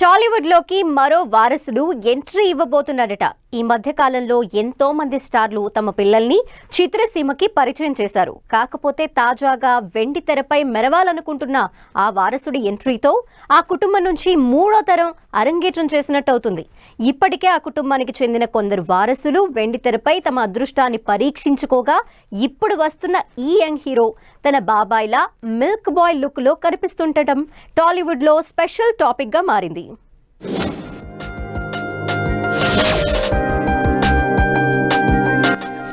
టాలీవుడ్ లోకి మరో వారసుడు ఎంట్రీ ఇవ్వబోతున్నాడట. ఈ మధ్య కాలంలో ఎంతో మంది స్టార్లు తమ పిల్లల్ని చిత్రసీమకి పరిచయం చేశారు. కాకపోతే తాజాగా వెండి తెరపై మెరవాలనుకుంటున్న ఆ వారసుడి ఎంట్రీతో ఆ కుటుంబం నుంచి మూడో తరం అరంగేట్రం చేసినట్టు అవుతుంది. ఇప్పటికే ఆ కుటుంబానికి చెందిన కొందరు వారసులు వెండి తెరపై తమ అదృష్టాన్ని పరీక్షించుకోగా, ఇప్పుడు వస్తున్న ఈ యంగ్ హీరో తన బాబాయ్లా మిల్క్ బాయ్ లుక్ లో కనిపిస్తుండటం టాలీవుడ్ లో స్పెషల్ టాపిక్ గా మారింది.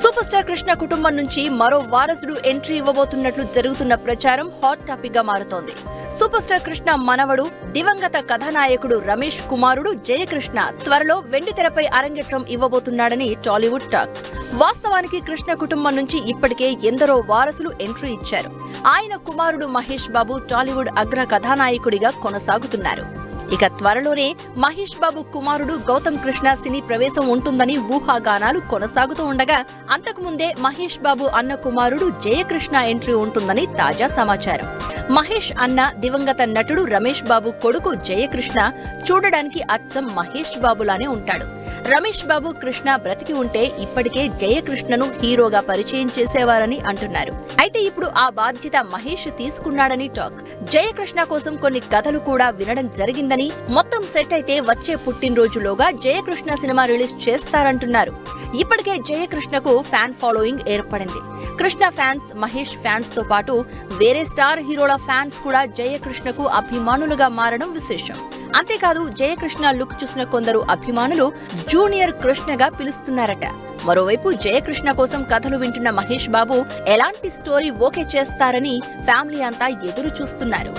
సూపర్ స్టార్ కృష్ణ కుటుంబం నుంచి మరో వారసుడు ఎంట్రీ ఇవ్వబోతున్నట్లు జరుగుతున్న ప్రచారం హాట్ టాపిక్ గా మారుతోంది. సూపర్ స్టార్ కృష్ణ మనవడు దివంగత కథానాయకుడు రమేష్ కుమారుడు జయకృష్ణ త్వరలో వెండి తెరపై అరంగేట్రం ఇవ్వబోతున్నాడని టాలీవుడ్ టాక్. వాస్తవానికి కృష్ణ కుటుంబం నుంచి ఇప్పటికే ఎందరో వారసులు ఎంట్రీ ఇచ్చారు. ఆయన కుమారుడు మహేష్ బాబు టాలీవుడ్ అగ్ర కథానాయకుడిగా కొనసాగుతున్నారు. ఇక త్వరలోనే మహేష్ బాబు కుమారుడు గౌతమ్ కృష్ణ సినీ ప్రవేశం ఉంటుందని ఊహాగానాలు కొనసాగుతూ ఉండగా, అంతకుముందే మహేష్ బాబు అన్న కుమారుడు జయకృష్ణ ఎంట్రీ ఉంటుందని తాజా సమాచారం. మహేష్ అన్న దివంగత నటుడు రమేష్ బాబు కొడుకు జయకృష్ణ చూడడానికి అచ్చం మహేష్ బాబులానే ఉంటాడు. రమేష్ బాబు కృష్ణ బ్రతికి ఉంటే ఇప్పటికే జయకృష్ణను హీరోగా పరిచయం చేసేవారని అంటున్నారు. అయితే ఇప్పుడు ఆ బాధ్యత మహేష్ తీసుకున్నాడని టాక్. జయకృష్ణ కోసం కొన్ని కథలు కూడా వినడం జరిగిందని, మొత్తం సెట్ అయితే వచ్చే పుట్టినరోజులోగా జయకృష్ణ సినిమా రిలీజ్ చేస్తారంటున్నారు. ఇప్పటికే జయకృష్ణకు ఫ్యాన్ ఫాలోయింగ్ ఏర్పడింది. కృష్ణ ఫ్యాన్స్, మహేష్ ఫ్యాన్స్ తో పాటు వేరే స్టార్ హీరోల ఫ్యాన్స్ కూడా జయకృష్ణకు అభిమానులుగా మారడం విశేషం. అంతేకాదు, జయకృష్ణ లుక్ చూసిన కొందరు అభిమానులు జూనియర్ కృష్ణగా పిలుస్తున్నారట. మరోవైపు జయకృష్ణ కోసం కథలు వింటున్న మహేష్ బాబు ఎలాంటి స్టోరీ ఓకే చేస్తారని ఫ్యామిలీ అంతా ఎదురు చూస్తున్నారు.